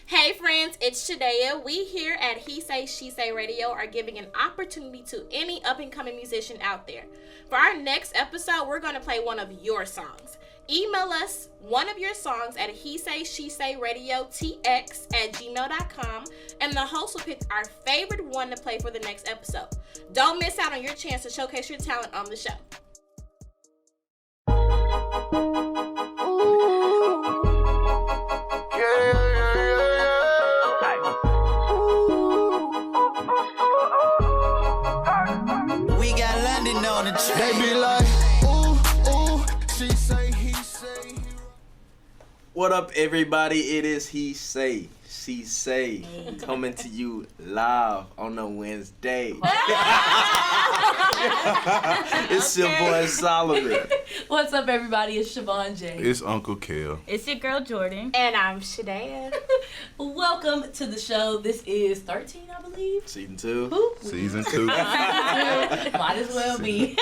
Hey friends, it's Shadea. We here at HeSaySheSay Radio are giving an opportunity to any up and coming musician out there. For our next episode, we're going to play one of your songs. Email us one of your songs at HeSaySheSayRadioTX@gmail.com and the host will pick our favorite one to play for the next episode. Don't miss out on your chance to showcase your talent on the show. They be like, ooh, ooh, she say, he say. What up, everybody? It is He Say, She Say, coming to you live on a Wednesday. It's your boy Solomon. What's up, everybody? It's Siobhan J. It's Uncle Kel. It's your girl Jordan. And I'm Shadea. Welcome to the show. This is 13, I believe. Season 2. Season 2. Might as well be.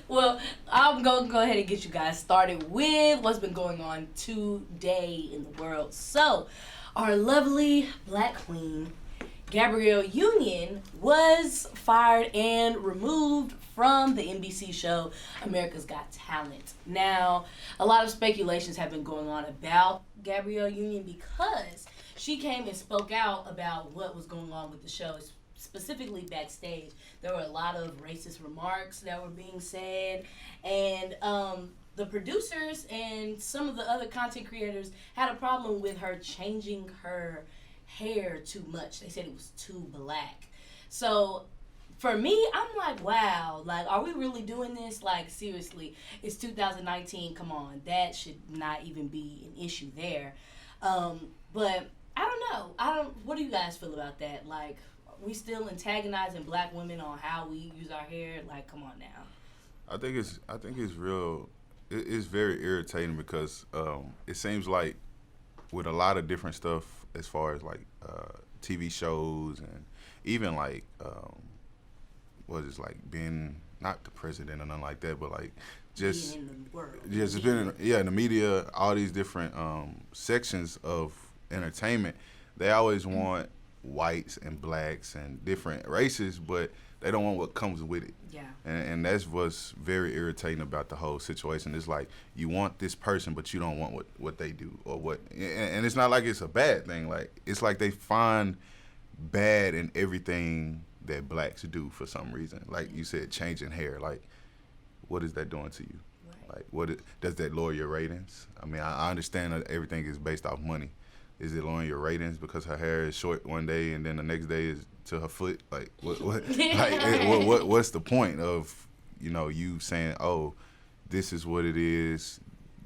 Well, I'm going to go ahead and get you guys started with what's been going on today in the world. So, our lovely black queen, Gabrielle Union, was fired and removed from the NBC show America's Got Talent. Now, a lot of speculations have been going on about Gabrielle Union because she came and spoke out about what was going on with the show, specifically backstage. There were a lot of racist remarks that were being said, and the producers and some of the other content creators had a problem with her changing her hair too much. They said it was too black. So for me, I'm like, wow, like, are we really doing this? Like, seriously, it's 2019. Come on, that should not even be an issue there. But I don't know. What do you guys feel about that? Like, we still antagonizing black women on how we use our hair? Like, come on now. I think it's real. It's very irritating because it seems like with a lot of different stuff as far as like TV shows and even like being not the president or nothing like that, but like just being in the world. Just being in the media, all these different sections of entertainment, they always want whites and blacks and different races, but they don't want what comes with it. Yeah. And that's what's very irritating about the whole situation. It's like you want this person, but you don't want what they do or what. And it's not like it's a bad thing. Like it's like they find bad in everything that blacks do for some reason. Like you said, changing hair. Like, what is that doing to you? Right. Like, does that lower your ratings? I mean, I understand that everything is based off money. Is it lowering your ratings because her hair is short one day and then the next day is to her foot? Like, what's the point of, you saying, oh, this is what it is.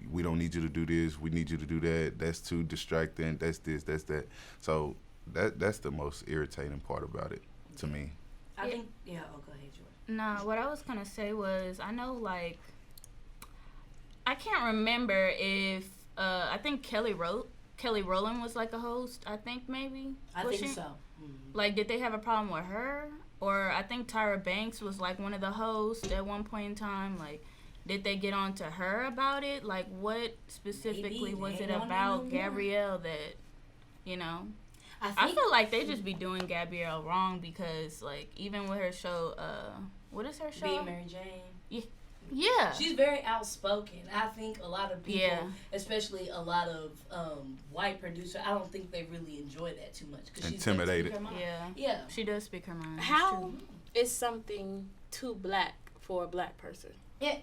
We don't need you to do this. We need you to do that. That's too distracting. That's this. That's that. So that's the most irritating part about it to me. I think, go ahead, Jordan. No, what I was going to say was, I know, like, I can't remember if, I think Kelly Rowland was like a host, I think maybe. I think so. Mm-hmm. Like, did they have a problem with her? Or I think Tyra Banks was like one of the hosts at one point in time. Like, did they get on to her about it? Like, what specifically was it about Gabrielle that, I feel like they just be doing Gabrielle wrong because, like, even with her show, what is her show? Being Mary Jane. Yeah. She's very outspoken. I think a lot of people, especially a lot of white producers, I don't think they really enjoy that too much. Cause intimidated. She's Yeah. Yeah. She does speak her mind. How is something too black for a black person? Yeah.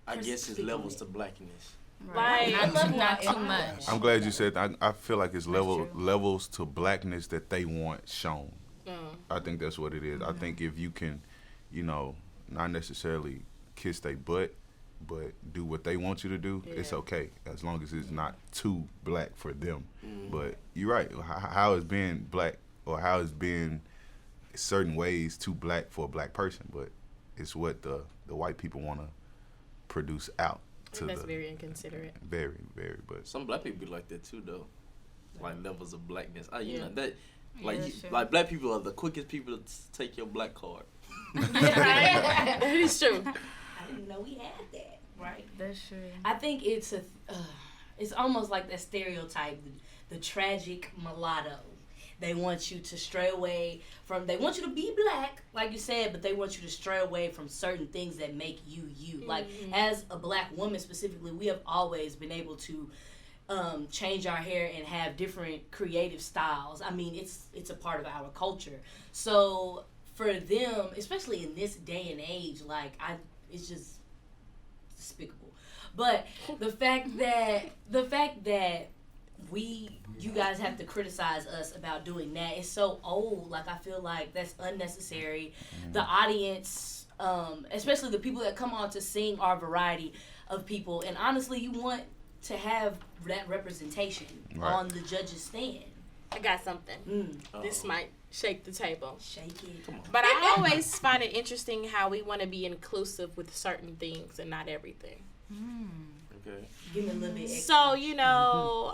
I guess it's levels to blackness. Right. Like, not too much. I'm glad you said that. I feel like it's levels to blackness that they want shown. I think that's what it is. I think if you can, not necessarily kiss their butt, but do what they want you to do, it's okay, as long as it's not too black for them. But you're right, how it's being black, or how it's being certain ways too black for a black person, but it's what the white people want to produce out. That's very inconsiderate. Very, very, but some black people be like that too, though. Like levels of blackness. Yeah, Like black people are the quickest people to take your black card. That is true. I didn't know we had that. Right. That's true. I think it's it's almost like that stereotype the tragic mulatto. They want you to stray away from, they want you to be black, like you said, but they want you to stray away from certain things that make you you. Like, as a black woman specifically, we have always been able to change our hair and have different creative styles. I mean, it's a part of our culture. So for them, especially in this day and age, like, it's just despicable. But the fact that you guys have to criticize us about doing that. It's so old. Like, I feel like that's unnecessary. The audience, especially the people that come on to sing, are a variety of people. And honestly, you want to have that representation on the judges' stand. I got something. This might shake the table. Shake it. Come on. But I always find it interesting how we want to be inclusive with certain things and not everything. Okay. Give me a little bit extra. So, you know,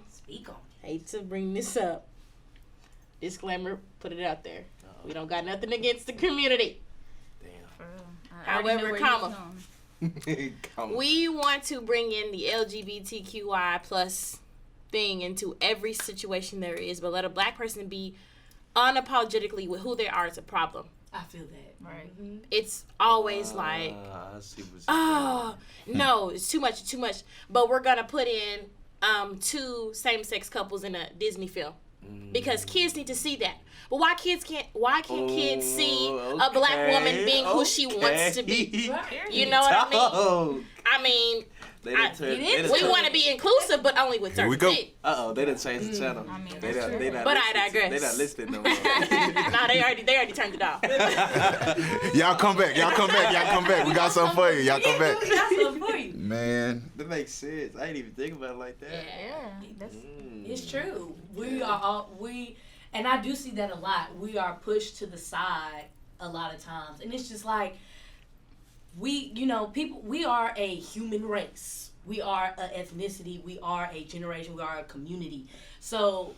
Speak on it. hate to bring this up. Disclaimer, put it out there. We don't got nothing against the community. Damn. However, we want to bring in the LGBTQI plus thing into every situation there is, but let a black person be unapologetically with who they are is a problem. I feel that. Right. It's always like, I see what no, it's too much, but we're gonna put in 2 same-sex couples in a Disney film because kids need to see that. But why can't kids see a black woman being who she wants to be? You know what I mean? I mean, we want to be inclusive, but only with certain things. They done changed the channel. I mean, But I digress. They not listening no more. No, they already turned it off. Y'all come back. We got something for you. Y'all come back. We got something for you. Man. That makes sense. I didn't even think about it like that. Yeah. It's true. And I do see that a lot. We are pushed to the side a lot of times. And it's just like, we are a human race. We are an ethnicity. We are a generation. We are a community. So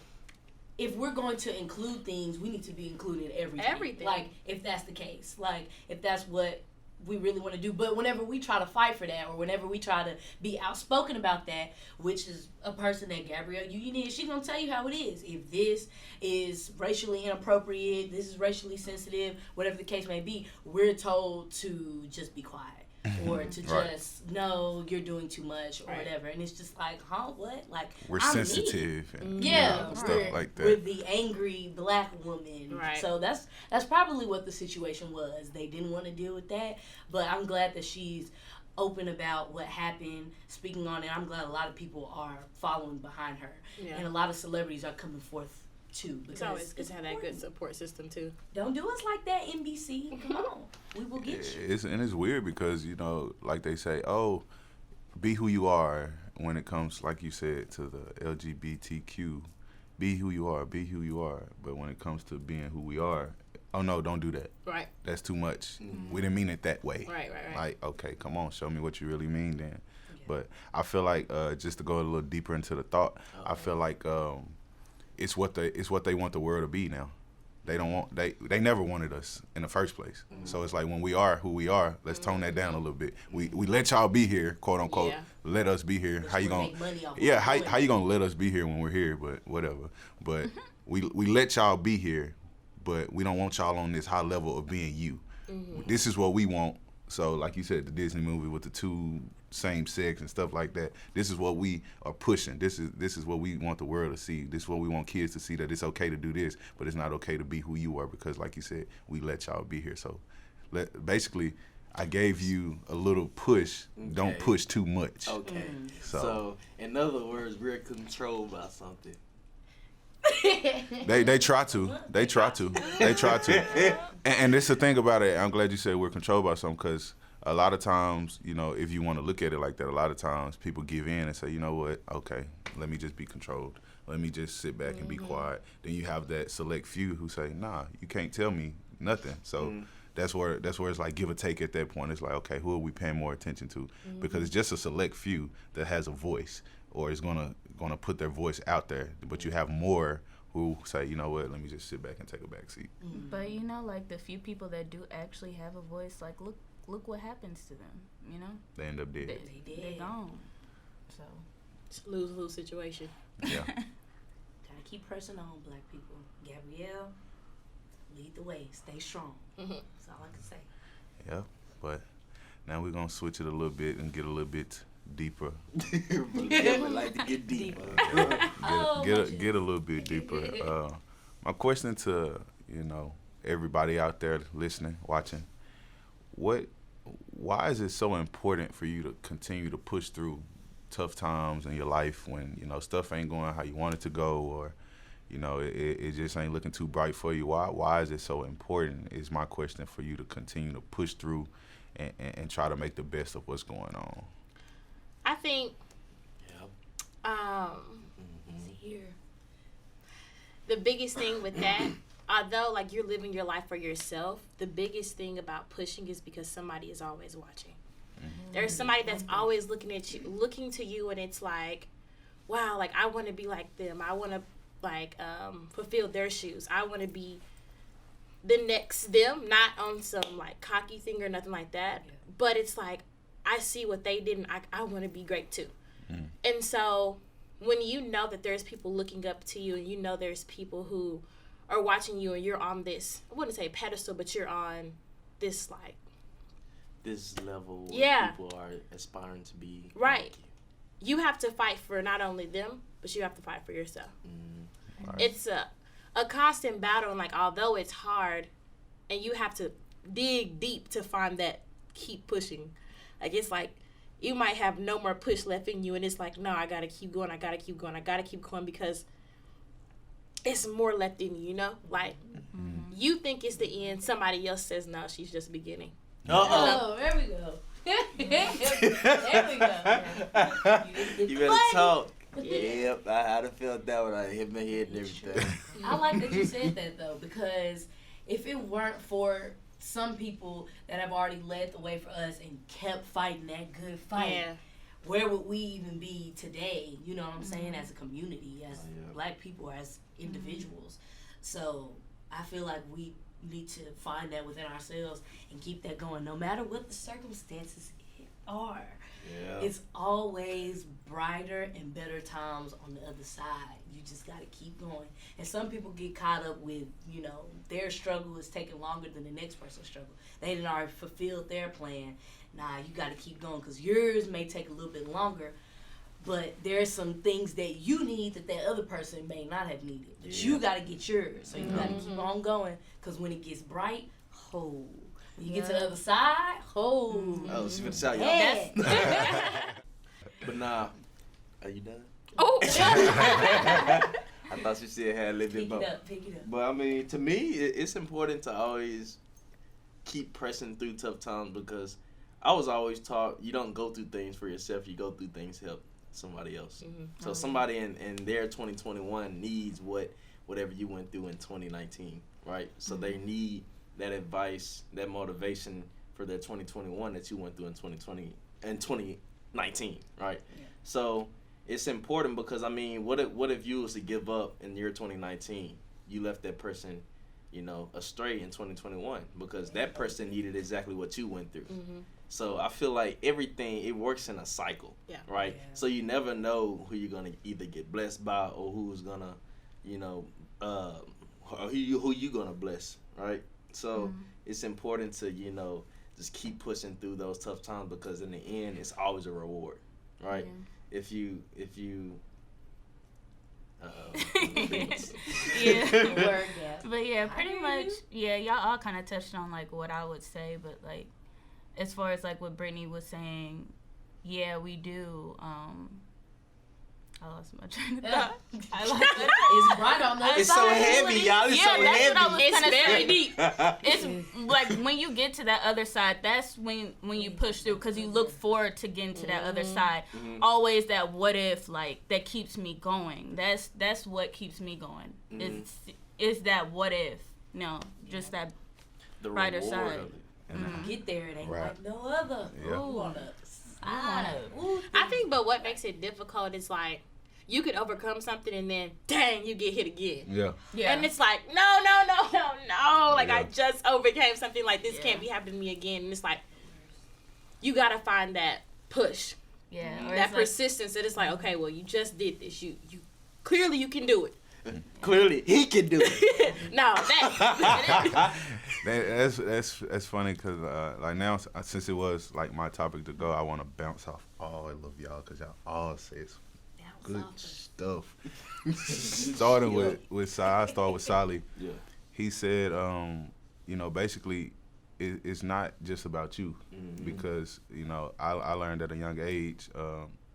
if we're going to include things, we need to be including everything. Like, if that's the case. Like, if that's what we really want to do. But whenever we try to fight for that, or whenever we try to be outspoken about that, which is a person that Gabrielle Union is, she's going to tell you how it is. If this is racially inappropriate, this is racially sensitive, whatever the case may be, we're told to just be quiet. Or to just, no, you're doing too much, or whatever. And it's just like, what? Like, we're I'm sensitive and stuff like that. With the angry black woman. Right. So that's probably what the situation was. They didn't want to deal with that. But I'm glad that she's open about what happened, speaking on it. I'm glad a lot of people are following behind her. Yeah. And a lot of celebrities are coming forth too. It's always good to have that good support system too. Don't do us like that, NBC. Come on. We will get you. It's weird because, like they say, be who you are when it comes, like you said, to the LGBTQ. Be who you are. But when it comes to being who we are, oh no, don't do that. Right. That's too much. We didn't mean it that way. Right. Like, okay, come on, show me what you really mean then. Yeah. But I feel like, just to go a little deeper into the thought, I feel like it's what they want the world to be now. They never wanted us in the first place. So it's like, when we are who we are, let's tone that down a little bit. We let y'all be here, quote unquote. Yeah. Let us be here. How you gonna how you gonna let us be here when we're here? But whatever. But we let y'all be here, but we don't want y'all on this high level of being you. This is what we want. So like you said, the Disney movie with the 2 same sex and stuff like that. This is what we are pushing. This is what we want the world to see. This is what we want kids to see, that it's okay to do this, but it's not okay to be who you are, because like you said, we let y'all be here. So basically, I gave you a little push. Okay. Don't push too much. Okay. So in other words, we're controlled by something. They try to. And it's the thing about it. I'm glad you said we're controlled by something, because a lot of times, if you want to look at it like that, a lot of times people give in and say, you know what, okay, let me just be controlled. Let me just sit back and be quiet. Then you have that select few who say, nah, you can't tell me nothing. So that's where it's like give or take at that point. It's like, okay, who are we paying more attention to? Because it's just a select few that has a voice, or is gonna put their voice out there. But you have more who say, you know what, let me just sit back and take a back seat. But like the few people that do actually have a voice, like look what happens to them, They end up dead. They're gone. So it's a lose-lose situation. Yeah. keep pressing on, black people. Gabrielle, lead the way. Stay strong. That's all I can say. Yeah, but now we're gonna switch it a little bit and get a little bit deeper. Yeah, we like to get deeper. Get a little bit deeper. My question to everybody out there listening, watching, why is it so important for you to continue to push through tough times in your life when stuff ain't going how you want it to go, or it just ain't looking too bright for you? Why is it so important is my question, for you to continue to push through and try to make the best of what's going on? I think Here. the biggest thing with that, although like you're living your life for yourself, the biggest thing about pushing is because somebody is always watching. There's somebody that's always looking at you, looking to you, and it's like, wow, like I want to be like them. I want to like fulfill their shoes. I want to be the next them, not on some like cocky thing or nothing like that. Yeah. But it's like, I see what they did, and I want to be great too. And so when you know that there's people looking up to you, and there's people who are watching you, and you're on this, I wouldn't say pedestal, but you're on this like this level where people are aspiring to be right. Like you have to fight for not only them, but you have to fight for yourself. Right. It's a constant battle, and like although it's hard, and you have to dig deep to find that keep pushing. Like it's like you might have no more push left in you, and it's like, no, I gotta keep going, I gotta keep going because it's more left in you, Like you think it's the end, somebody else says no, she's just beginning. Oh, there we go. There we go. You better talk. Yep, I had to feel that when I hit my head and everything. I like that you said that though, because if it weren't for some people that have already led the way for us and kept fighting that good fight, where would we even be today? You know what I'm saying? As a community, as black people, as individuals. So I feel like we need to find that within ourselves and keep that going, no matter what the circumstances are. Yeah. It's always brighter and better times on the other side. You just got to keep going. And some people get caught up with, their struggle is taking longer than the next person's struggle. They didn't already fulfilled their plan. Nah, you got to keep going because yours may take a little bit longer. But there's some things that you need that other person may not have needed. But you got to get yours. So you got to keep on going, because when it gets bright, when you get to the other side, Oh, she finna tell y'all. Yeah. But nah, are you done? Oh! I thought she still had a little bit more. Pick it up. But I mean, to me, it's important to always keep pressing through tough times, because I was always taught you don't go through things for yourself, you go through things to help somebody else. So somebody in their 2021 needs whatever you went through in 2019, right? So they need that advice, that motivation for their 2021 that you went through in 2020 and 2019, right? Yeah. So it's important, because I mean, what if you was to give up in the year 2019? You left that person, astray in 2021, because that person needed exactly what you went through. So I feel like everything, it works in a cycle, right? Yeah. So you never know who you're gonna either get blessed by, or who's gonna, who you gonna bless, right? So it's important to, just keep pushing through those tough times, because in the end, it's always a reward, right? Yeah. If you But yeah, pretty much, y'all all kind of touched on like what I would say, but like as far as like what Brittany was saying, we do. I lost my train of thought. I like it. It's right on the It's so heavy, y'all. It's so heavy. It's very deep. It's like when you get to that other side, that's when you push through, because you look forward to getting to that other side. Always that what if, like, that keeps me going. That's what keeps me going. It's that what if. Just that the brighter side. Get there, it ain't like no other. I think, but what makes it difficult is like you could overcome something, and then dang, you get hit again. Yeah. And it's like no. Like I just overcame something, like this can't be happening to me again. And it's like you gotta find that push. Yeah. That persistence. That it's like, okay, well, you just did this. You clearly you can do it. Clearly, he can do it. No, that. That's funny because like now since it was like my topic to go, I want to bounce off all of y'all because y'all all say some good stuff. Starting with Sai, I start with Sally. Yeah. He said, basically, it's not just about you because I learned at a young age,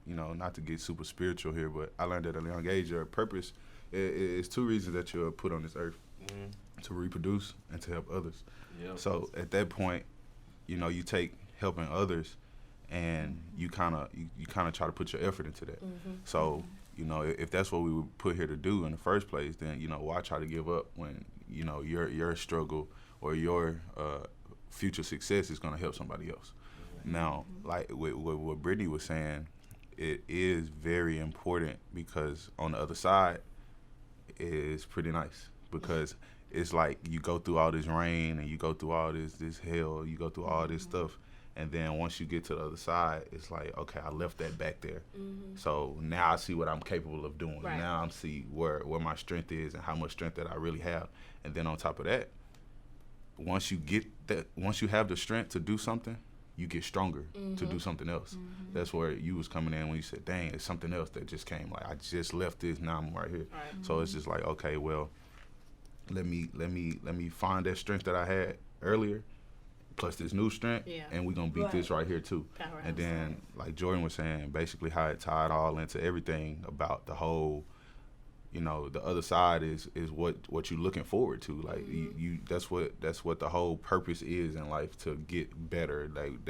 not to get super spiritual here, but I learned at a young age your purpose is two reasons that you're put on this earth. To reproduce and to help others. Yep. So at that point, you take helping others, and you kind of try to put your effort into that. So if that's what we were put here to do in the first place, then why try to give up when your struggle or your future success is going to help somebody else. Now, like what Brittany was saying, it is very important because on the other side is pretty nice because it's like you go through all this rain and you go through all this hell, you go through all this stuff, and then once you get to the other side, it's like, okay, I left that back there. So now I see what I'm capable of doing. Right. Now I see where my strength is and how much strength that I really have. And then on top of that, once you have the strength to do something, you get stronger to do something else. That's where you was coming in when you said, dang, it's something else that just came. Like I just left this, now I'm right here. Right. So it's just like, okay, well, let me find that strength that I had earlier, plus this new strength, and we're gonna beat this right here too. And then, like Jordan was saying, basically how it tied all into everything about the whole, the other side is what you're looking forward to. Like you that's what the whole purpose is in life, to get better. Like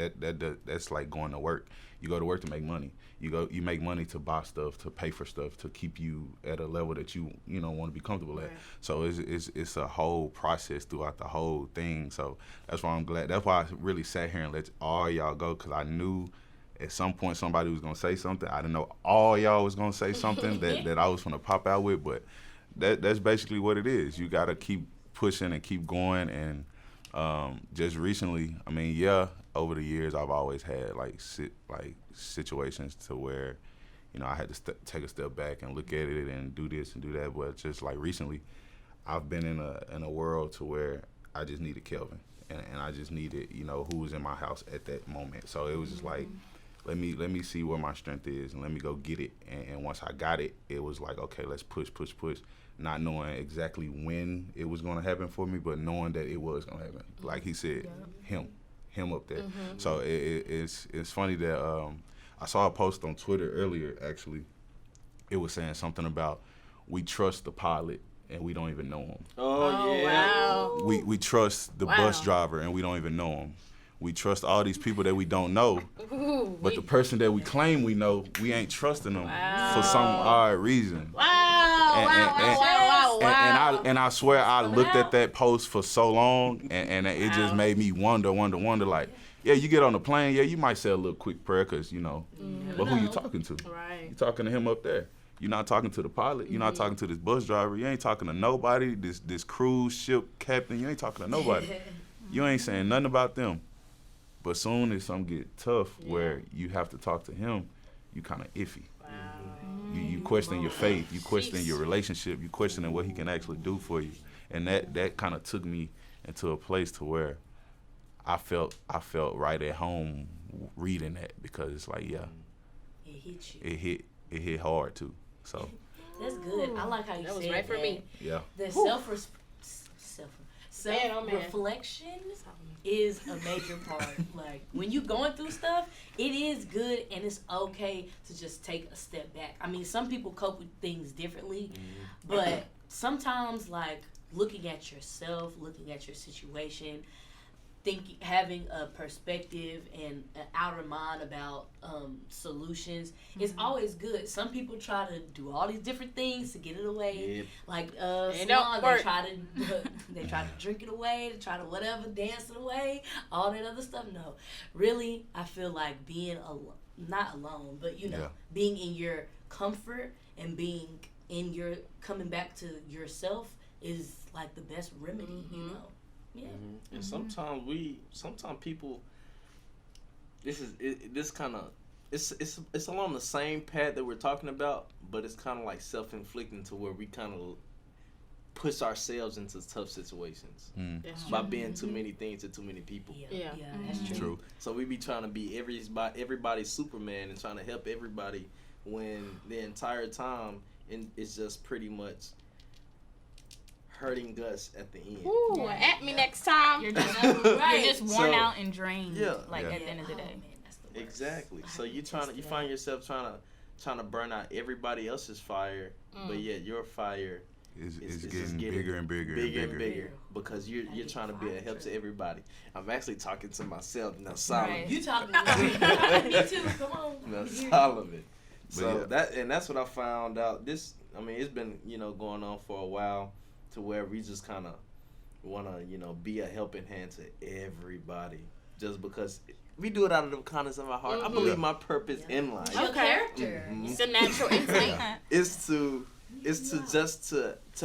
that's like going to work. You go to work to make money. You make money to buy stuff, to pay for stuff, to keep you at a level that you want to be comfortable at. So it's a whole process throughout the whole thing. So that's why I'm glad. That's why I really sat here and let all y'all go, because I knew at some point somebody was gonna say something. I didn't know all y'all was gonna say something that I was gonna pop out with, but that's basically what it is. You gotta keep pushing and keep going. And just recently, over the years, I've always had like situations to where, I had to take a step back and look at it and do this and do that. But just like recently, I've been in a world to where I just needed Kelvin, and I just needed who was in my house at that moment. So it was just like, let me see where my strength is and let me go get it. And once I got it, it was like, okay, let's push. Not knowing exactly when it was going to happen for me, but knowing that it was going to happen. Like he said, him up there. So it's funny that I saw a post on Twitter earlier, actually. It was saying something about we trust the pilot and we don't even know him. Oh yeah. Wow. We trust the bus driver and we don't even know him. We trust all these people that we don't know, but the person that we claim we know, we ain't trusting them for some odd reason. And I swear I looked at that post for so long, and it just made me wonder. Like, yeah, you get on the plane, yeah, you might say a little quick prayer, cause but who you talking to? Right. You talking to him up there. You're not talking to the pilot. You're not talking to this bus driver. You ain't talking to nobody. This cruise ship captain. You ain't talking to nobody. You ain't saying nothing about them. But soon as something get tough, where you have to talk to him, you kind of iffy. Wow. You question your faith. You question your relationship. You questioning what he can actually do for you. And that kind of took me into a place to where I felt right at home reading that, because it's like, yeah, it hit you. It hit hard too. So that's good. I like how you that said was right for me. Yeah. The self-reflection is a major part. Like, when you're going through stuff, it is good and it's okay to just take a step back. I mean, some people cope with things differently, but sometimes, like, looking at yourself, looking at your situation, having a perspective and an outer mind about solutions is always good. Some people try to do all these different things to get it away. Yep. Like salon, they try to drink it away, they try to whatever, dance it away, all that other stuff. No, really, I feel like being not alone, but being in your comfort and being in your coming back to yourself is like the best remedy. Yeah. And sometimes people, it's along the same path that we're talking about, but it's kind of like self-inflicting, to where we kind of push ourselves into tough situations by being too many things to too many people. Yeah, that's true. So we be trying to be everybody's Superman and trying to help everybody when the entire time it's just pretty much hurting us at the end. Ooh, at me next time. You're just, you're just worn out and drained. At the end of the day. Exactly. So you find yourself trying to burn out everybody else's fire, but yet your fire is getting bigger and bigger because you're trying to be a help to everybody. I'm actually talking to myself now, Solomon. Right. You talking to me too? Come on. Now, Solomon. So that's what I found out. It's been going on for a while, to where we just kind of want to be a helping hand to everybody, just because we do it out of the kindness of our heart. I believe my purpose in life. Your character. It's a natural instinct. Is to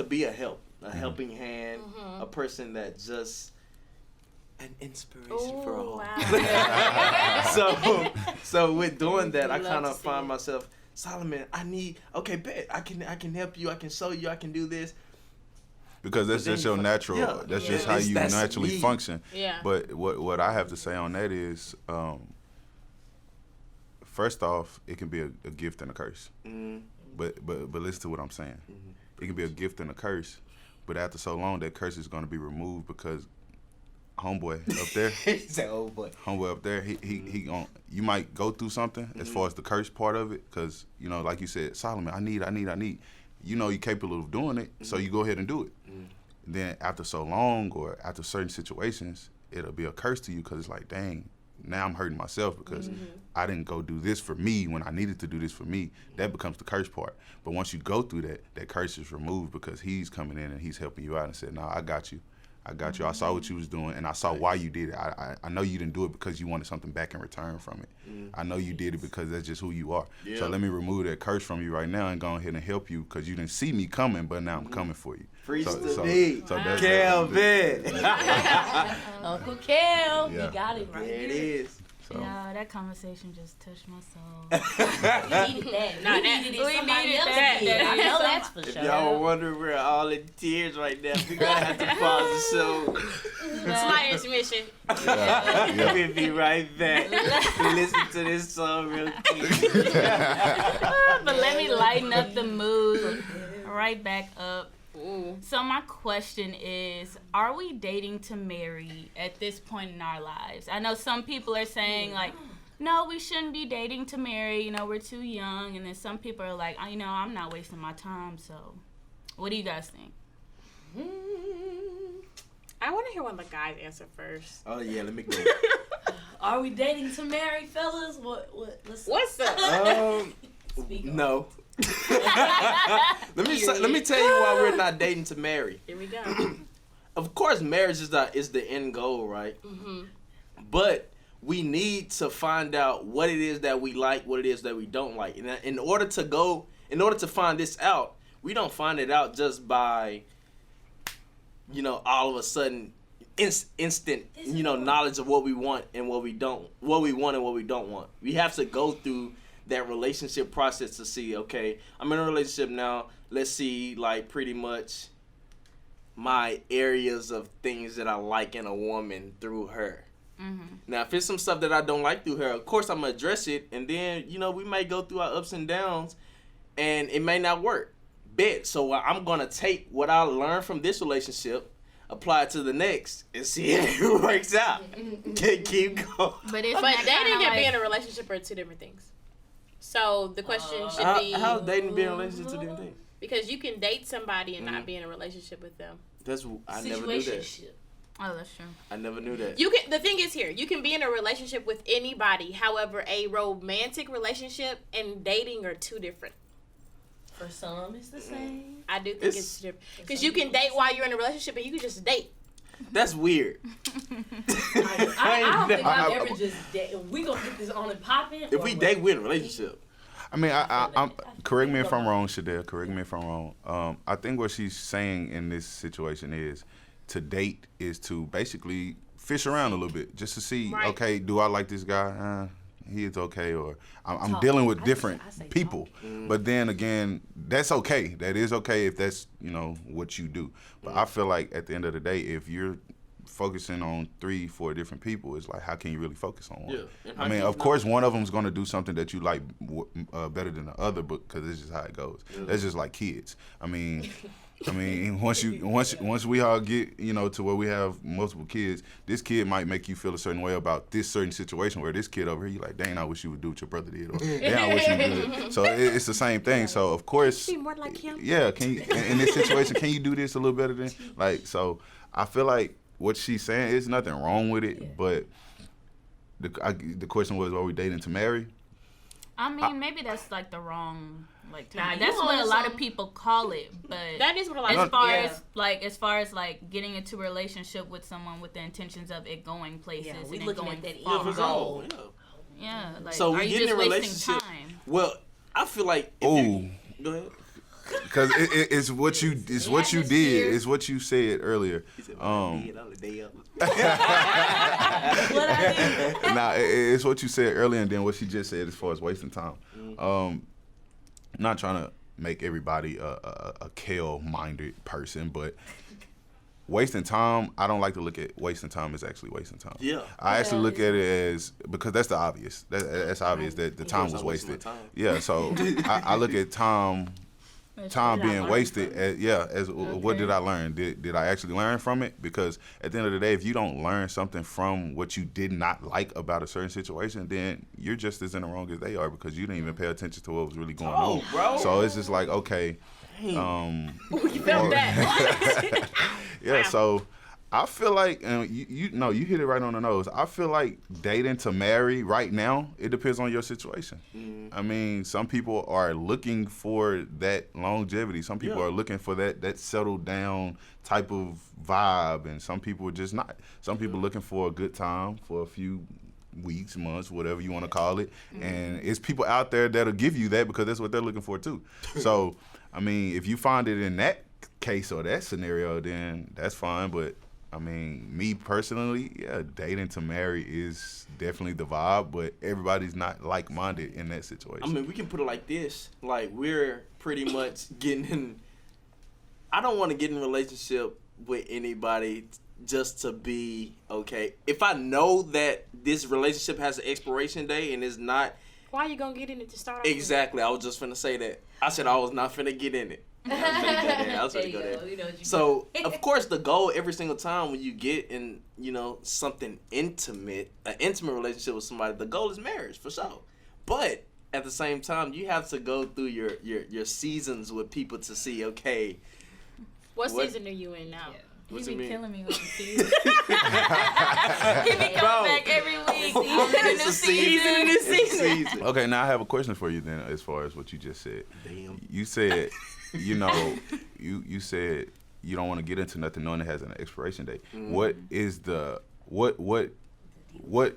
be a helping hand, a person that just an inspiration for all. Wow. So with doing that, I kind of find myself, Solomon, bet I can help you, I can show you, I can do this. Because that's just your natural. That's just how you naturally function. Yeah. But what I have to say on that is, first off, it can be a gift and a curse. But listen to what I'm saying. It can be a gift and a curse, but after so long, that curse is going to be removed because homeboy up there. He's an old boy. Homeboy up there. He gon' you might go through something as far as the curse part of it, because like you said, Solomon, I need. You're capable of doing it, so you go ahead and do it. Then after so long, or after certain situations, it'll be a curse to you, because it's like, dang, now I'm hurting myself because I didn't go do this for me when I needed to do this for me. That becomes the curse part. But once you go through that curse is removed, because he's coming in and he's helping you out and said, no, I got you. I saw what you was doing, and I saw why you did it. I know you didn't do it because you wanted something back in return from it. I know you did it because that's just who you are. Yeah. So let me remove that curse from you right now and go ahead and help you, because you didn't see me coming, but now I'm coming for you. Preach to me. That's Kelvin. Uncle Kel, Yeah. you got it right There it here. is. So. Yeah, that conversation just touched my soul. We needed that. We needed it. Somebody else did. I know that's for If sure. y'all wondering, we're all in tears right now. We're going to have to pause the show. Slight intermission. Yeah. We'll be right back to listen to this song real quick. But let me lighten up the mood. Right back up. Ooh. So my question is, are we dating to marry at this point in our lives? I know some people are saying, like, no, we shouldn't be dating to marry. We're too young. And then some people are like, I'm not wasting my time. So what do you guys think? I want to hear one of the guys answer first. Oh, yeah, let me go. Are we dating to marry, fellas? What's up? Speak on. No. Let me tell you why we're not dating to marry. Here we go. Of course, marriage is the end goal, right? But we need to find out what it is that we like, what it is that we don't like. And in order to find this out, we don't find it out just by, all of a sudden instant, knowledge of what we want and what we don't want. We have to go through that relationship process to see, okay, I'm in a relationship now. Let's see, like, pretty much my areas of things that I like in a woman through her. Now, if it's some stuff that I don't like through her, of course I'm gonna address it, and then, we may go through our ups and downs, and it may not work. So I'm gonna take what I learned from this relationship, apply it to the next, and see if it works out. Keep going. But Dating and being in a relationship are two different things. So the question should be, how dating being in a relationship two different things? because you can date somebody and not be in a relationship with them. I never knew that. Oh, that's true. I never knew that. The thing is here, you can be in a relationship with anybody. However, a romantic relationship and dating are two different. For some, it's the same. I do think it's different. Because you can date while you're in a relationship and you can just date. That's weird. I don't think I've ever just dated. We gonna get this on and popping. If we date, we're in a relationship. I mean, I'm correct me if I'm wrong, Shadell. Correct me if I'm wrong. I think what she's saying in this situation is to date is to basically fish around a little bit just to see, Right. okay, do I like this guy? he is okay, or I'm dealing with different people. But then again, that's okay. That is okay if that's, you know, what you do. But I feel like at the end of the day, if you're focusing on 3-4 different people, it's like, how can you really focus on one? Yeah. I mean, of course, one of them is going to do something that you like better than the other, because it's just how it goes. That's just like kids. I mean, once we all get, you know, to where we have multiple kids, this kid might make you feel a certain way about this certain situation, where this kid over here, you like, dang, I wish you would do what your brother did, or dang, I wish you would do it. So it's the same thing. So of course, Be more like him. yeah, can you, in this situation, can you do this a little better than, like, so I feel like what she's saying, is nothing wrong with it, but the question was, are we dating to marry? I mean, maybe that's like the wrong Nah, that's what a lot of people call it, but That is what a lot as of far as getting into a relationship with someone with the intentions of it going places we and looking going at that far. end goal. Yeah, like, So are we you get in just a wasting relationship. time? Well, I feel like. Ooh. Go ahead. Because it's what you did. It's what you said earlier. He said, on the day up. What I did. Nah, it's what you said earlier, and then what she just said as far as wasting time. Not trying to make everybody a Kale-minded person, but wasting time, I don't like to look at wasting time as actually wasting time. Yeah. I actually look at it as, because that's the obvious. That's obvious that the time was wasted. Yeah, so I look at time being wasted as what did I learn? Did I actually learn from it? Because at the end of the day, if you don't learn something from what you did not like about a certain situation, then you're just as in the wrong as they are, because you didn't even pay attention to what was really going on. Bro. So it's just like, okay. you felt that. Yeah, so I feel like, and you hit it right on the nose. I feel like dating to marry right now, it depends on your situation. I mean, some people are looking for that longevity. Some people are looking for that settled down type of vibe, and some people are just not. Some people looking for a good time for a few weeks, months, whatever you want to call it. And it's people out there that'll give you that, because that's what they're looking for too. So, I mean, if you find it in that case or that scenario, then that's fine. But I mean, me personally, dating to marry is definitely the vibe, but everybody's not like-minded in that situation. I mean, we can put it like this. Like, we're pretty much getting in. I don't want to get in a relationship with anybody just to be okay. If I know that this relationship has an expiration date and it's not. Why are you going to get in it to start off Exactly. I was just finna say that. I said I was not finna get in it. I was finna go there. So, of course, the goal every single time when you get in, you know, something intimate, an intimate relationship with somebody, the goal is marriage, for sure. But at the same time, you have to go through your seasons with people to see, okay. What season are you in now? What He you be mean? killing me with the season. He be coming back every week. It's a season. It's a season. Okay, now I have a question for you then, as far as what you just said. Damn. You said, you know, you said you don't want to get into nothing knowing it has an expiration date. What is the what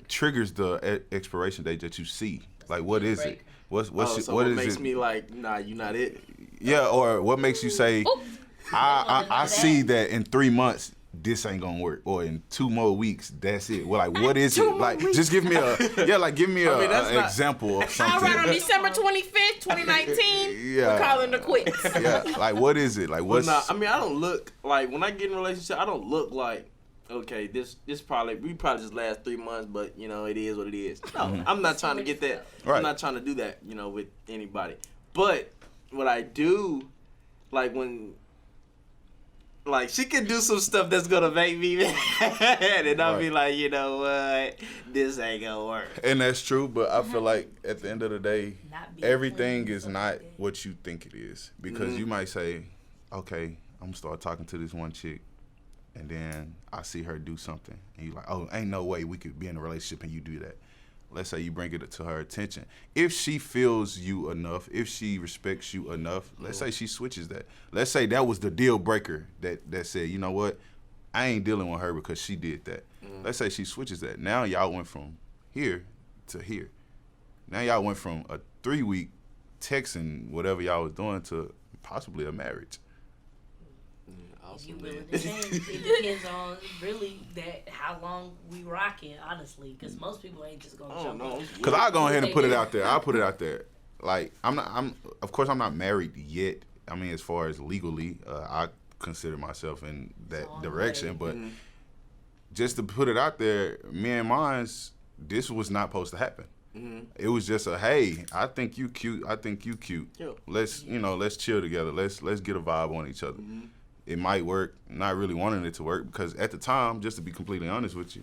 triggers the expiration date that you see? Like, what is it? What makes me like, nah, you not it? Yeah, or what makes you say, I see that in 3 months this ain't gonna work, or in 2 more weeks that's it. Well, like, what is it? Like, just give me a example of something. All right, on December 25th, 2019, we're calling it quits. Yeah, like, what is it? Like, what's? I mean, I don't look like, when I get in a relationship, I don't look like, okay, this we probably just last 3 months, but you know, it is what it is. No, I'm not trying to get that. Right. I'm not trying to do that, you know, with anybody. But what I do, like, when, like, she can do some stuff that's gonna make me mad, and I'll be like, you know what, this ain't gonna work. And that's true, but I feel like at the end of the day, everything is not what you think it is, because you might say, okay, I'm gonna start talking to this one chick, and then I see her do something, and you're like, oh, ain't no way we could be in a relationship and you do that. Let's say you bring it to her attention. If she feels you enough, if she respects you enough, let's say she switches that. Let's say that was the deal breaker that said, you know what, I ain't dealing with her because she did that. Let's say she switches that. Now y'all went from here to here. Now y'all went from a 3-week texting, whatever y'all was doing, to possibly a marriage. awesome, If you man. willing to change, it depends on really that how long we rocking, honestly. Because most people ain't just gonna jump on. Cause I'll go ahead and put it out there. I'll put it out there. Like of course I'm not married yet. I mean, as far as legally, I consider myself in that direction. But just to put it out there, me and mine's, this was not supposed to happen. It was just a, hey, I think you cute. I think you cute. Yeah. Let's let's chill together. Let's get a vibe on each other. It might work. Not really wanting it to work because at the time, just to be completely honest with you,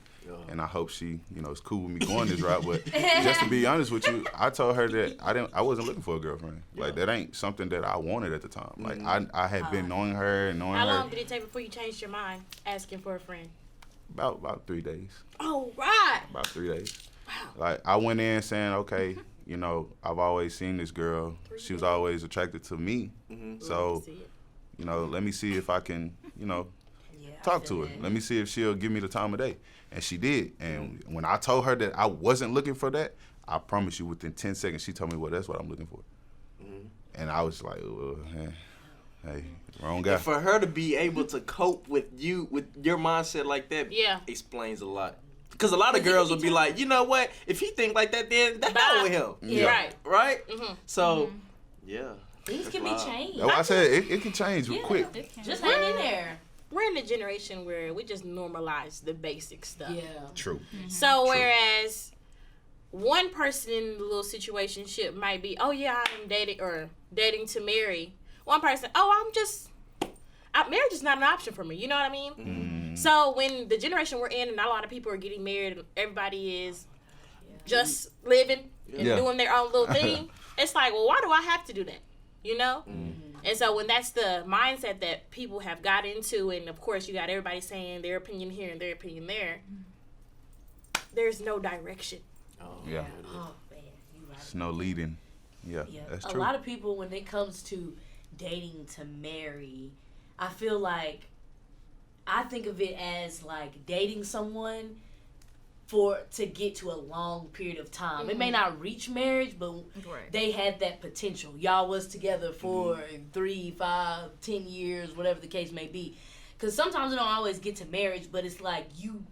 and I hope she is cool with me going this route. But just to be honest with you, I told her that I wasn't looking for a girlfriend. Like that ain't something that I wanted at the time. Like I had been knowing her and knowing her. How long did it take before you changed your mind, asking for a friend? About 3 days. Oh, right. About 3 days. Like I went in saying, okay, I've always seen this girl. She was always attracted to me. So, let me see if I can, talk to her. Let me see if she'll give me the time of day. And she did. And when I told her that I wasn't looking for that, I promise you within 10 seconds, she told me, well, that's what I'm looking for. And I was like, well, hey, wrong guy. And for her to be able to cope with your mindset like that, explains a lot. Because a lot of girls will be like, you know what? If he think like that, then that's not with him. Yeah. Right? So, yeah. Things can be changed. That's why I said it can change quick. Just hang in there. We're in a generation where we just normalize the basic stuff. Yeah. True. So whereas one person in the little situationship might be, oh yeah, I'm dating to marry. One person, marriage is not an option for me. You know what I mean? So when the generation we're in and a lot of people are getting married and everybody is just living and doing their own little thing, it's like, well, why do I have to do that? And so when that's the mindset that people have got into, and of course you got everybody saying their opinion here and their opinion there, there's no direction. Oh man, you right. It's no leading. Yeah, that's true. A lot of people, when it comes to dating to marry, I feel like I think of it as like dating someone to get to a long period of time. It may not reach marriage, but they had that potential. Y'all was together for 3, 5, 10 years, whatever the case may be. Because sometimes it don't always get to marriage, but it's like you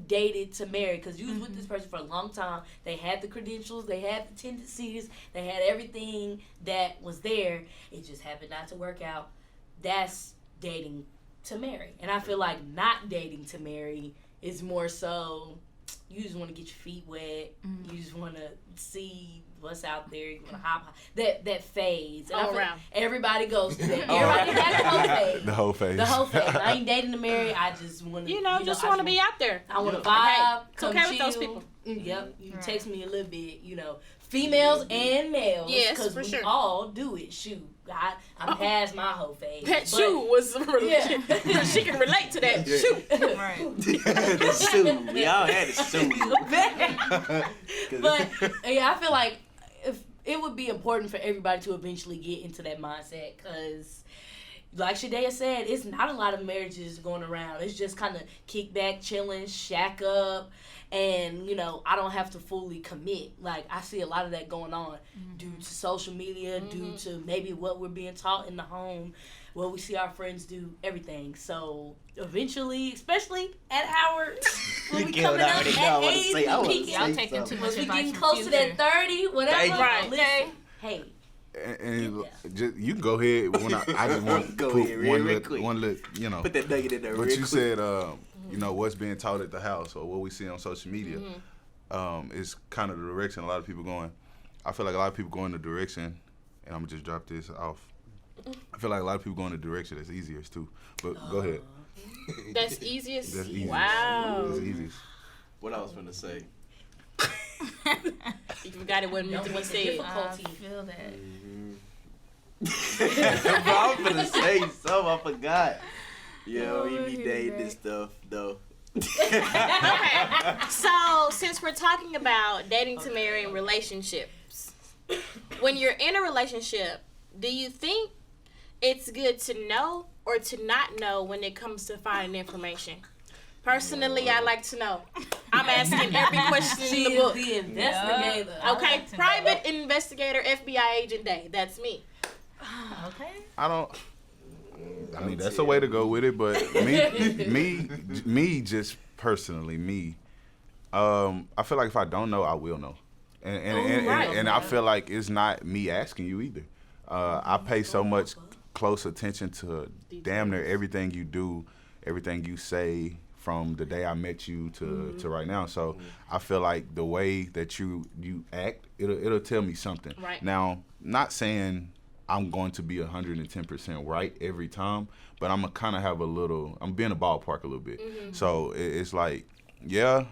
dated to marry because you was with this person for a long time. They had the credentials, they had the tendencies, they had everything that was there. It just happened not to work out. That's dating to marry. And I feel like not dating to marry is more so you just want to get your feet wet. You just want to see what's out there. You want to hop. That phase. And everybody goes through that. Everybody has the whole phase. The whole phase. I ain't dating to marry. I just want to. Just want to be out there. I want to vibe. Come chill with those people. Yep. You text me a little bit. Females and males. Yes, because for we sure. all do it. Shoot. I'm past my whole phase. That shoe was she can relate to that shoe. Right. The shoe. We all had a shoe. But I feel like it would be important for everybody to eventually get into that mindset because, like Shadea said, it's not a lot of marriages going around. It's just kind of kick back, chilling, shack up. And, I don't have to fully commit. Like, I see a lot of that going on due to social media, due to maybe what we're being taught in the home, what we see our friends do, everything. So, eventually, especially at our, when we coming up at age, Y'all taking too much we advice getting from close to that 30, whatever. Right. Listen, hey. And just, you can go ahead. I just want to put one little, Put that nugget in there. But you said, what's being taught at the house or what we see on social media is kind of the direction a lot of people going. I feel like a lot of people go in the direction, and I'm gonna just drop this off. I feel like a lot of people go in the direction that's easiest too. But go ahead. That's easiest? That's easiest. Wow. That's easiest. What I was gonna say. You forgot it wasn't meant to be said. I feel that. Bro, I'm gonna say something. I forgot. Yo, he be dating this stuff though. Okay. So since we're talking about dating to marry and relationships, when you're in a relationship, do you think it's good to know or to not know when it comes to finding information? Personally, I like to know. I'm asking every question in the book. The investigator. Okay, private investigator, FBI agent Day. That's me. Okay. I don't. I mean, that's a way to go with it. But me, just personally, I feel like if I don't know, I will know, and I feel like it's not me asking you either. I pay so much close attention to damn near everything you do, everything you say, from the day I met you to right now. So I feel like the way that you act, it'll tell me something. Right. Now, not saying I'm going to be 110% right every time, but I'm gonna kind of have I'm being a ballpark a little bit. So it's like, yeah,